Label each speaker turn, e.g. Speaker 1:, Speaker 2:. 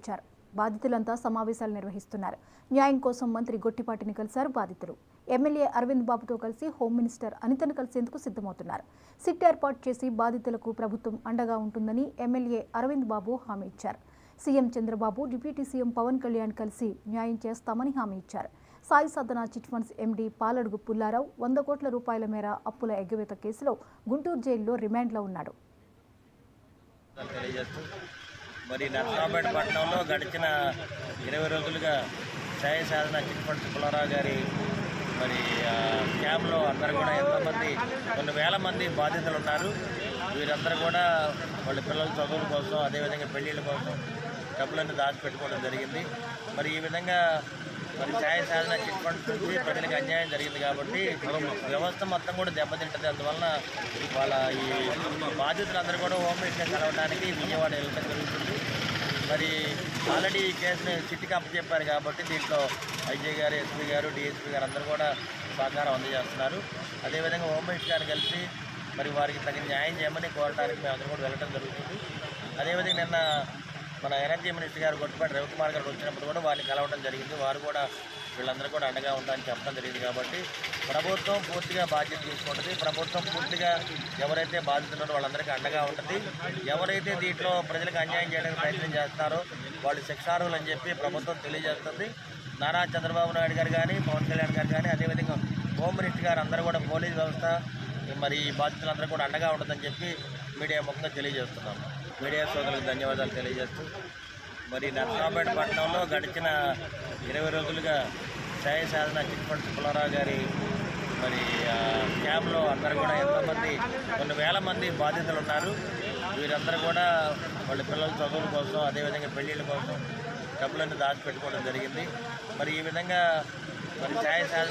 Speaker 1: వచ్చారు. బాధితులంతా సమావేశాలు నిర్వహిస్తున్నారు. న్యాయం కోసం మంత్రి గొట్టిపాటిని కలిశారు బాధితులు. ఎమ్మెల్యే అరవింద్ బాబుతో కలిసి హోమ్ మినిస్టర్ అనితను కలిసేందుకు సిద్ధమవుతున్నారు. సిట్ ఏర్పాటు చేసి బాధితులకు ప్రభుత్వం అండగా ఉంటుందని ఎమ్మెల్యే అరవింద్ బాబు హామీ ఇచ్చారు. CM Chandrababu, deputy CM Pawan Kalyan కలిసి న్యాయం చేస్తామని హామీ ఇచ్చారు. Sai Sadhana chit funds MD Paladugu Pullarao 100 కోట్ల రూపాయల మేర అప్పుల ఎగవేత కేసులో గుంటూరు జైల్లో రిమాండ్లో ఉన్నాడు.
Speaker 2: మరి నర్సరావుపేట పట్టణంలో గడిచిన 20 రోజులుగా సాయి సాధన చిట్ ఫండ్స్ పుల్లారావు గారి మరి క్యాంప్లో అందరూ కూడా ఎంతోమంది కొన్ని వేల మంది బాధితులు ఉన్నారు. వీరందరూ కూడా వాళ్ళ పిల్లల చదువుల కోసం, అదేవిధంగా పెళ్లిళ్ళ కోసం డబ్బులన్నీ దాచిపెట్టుకోవడం జరిగింది. మరి ఈ విధంగా మరి సాయి సాధన చిట్ ఫండ్స్ నుంచి ప్రజలకు అన్యాయం జరిగింది కాబట్టి వ్యవస్థ మొత్తం కూడా దెబ్బతింటుంది. అందువలన వాళ్ళ ఈ బాధితులందరూ కూడా హోమ్ మినిస్టర్ కలవడానికి విజయవాడ వెళ్ళడం జరుగుతుంది. మరి ఆల్రెడీ ఈ కేసుని సిట్కి అప్పచెప్పారు కాబట్టి దీంట్లో ఐజీ గారు, ఎస్పీ గారు, డిఎస్పీ గారు అందరూ కూడా సహకారం అందజేస్తున్నారు. అదేవిధంగా హోమ్ మినిస్టర్ గారిని కలిసి మరి వారికి తగిన న్యాయం చేయమని కోరడానికి మేము అందరూ కూడా వెళ్ళడం జరుగుతుంది. అదేవిధంగా నిన్న మన ఎనర్జీ మినిస్టర్ గారు గొట్టిపాటి రవికుమార్ గారు వచ్చినప్పుడు కూడా వారిని కలవడం జరిగింది. వారు కూడా వీళ్ళందరూ కూడా అండగా ఉంటారని చెప్పడం జరిగింది. కాబట్టి ప్రభుత్వం పూర్తిగా బాధ్యత తీసుకుంటుంది. ప్రభుత్వం పూర్తిగా ఎవరైతే బాధితున్నారో వాళ్ళందరికీ అండగా ఉంటుంది. ఎవరైతే దీంట్లో ప్రజలకు అన్యాయం చేయడానికి ప్రయత్నం చేస్తారో వాళ్ళు శిక్షార్హులు అని చెప్పి ప్రభుత్వం తెలియజేస్తుంది. నారా చంద్రబాబు నాయుడు గారు కానీ, పవన్ కళ్యాణ్ గారు కానీ, అదేవిధంగా హోమ్ మినిస్టర్ గారు అందరూ కూడా పోలీస్ వ్యవస్థ మరి బాధితులందరూ కూడా అండగా ఉంటుందని చెప్పి మీడియా ముఖంగా తెలియజేస్తున్నాం. మీడియా సోదరులకు ధన్యవాదాలు తెలియజేస్తూ మరి నర్సరావుపేట పట్టణంలో గడిచిన 20 రోజులుగా సాయి సాధన చిట్ ఫండ్స్ పుల్లారావు గారి మరి క్యాంప్లో అందరూ కూడా ఎంతోమంది కొన్ని వేల మంది బాధితులు ఉన్నారు. వీరందరూ కూడా వాళ్ళ పిల్లల చదువుల కోసం, అదేవిధంగా పెళ్లిళ్ళ కోసం డబ్బులన్నీ దాచిపెట్టుకోవడం జరిగింది. మరి ఈ విధంగా మరి సాయి సాధన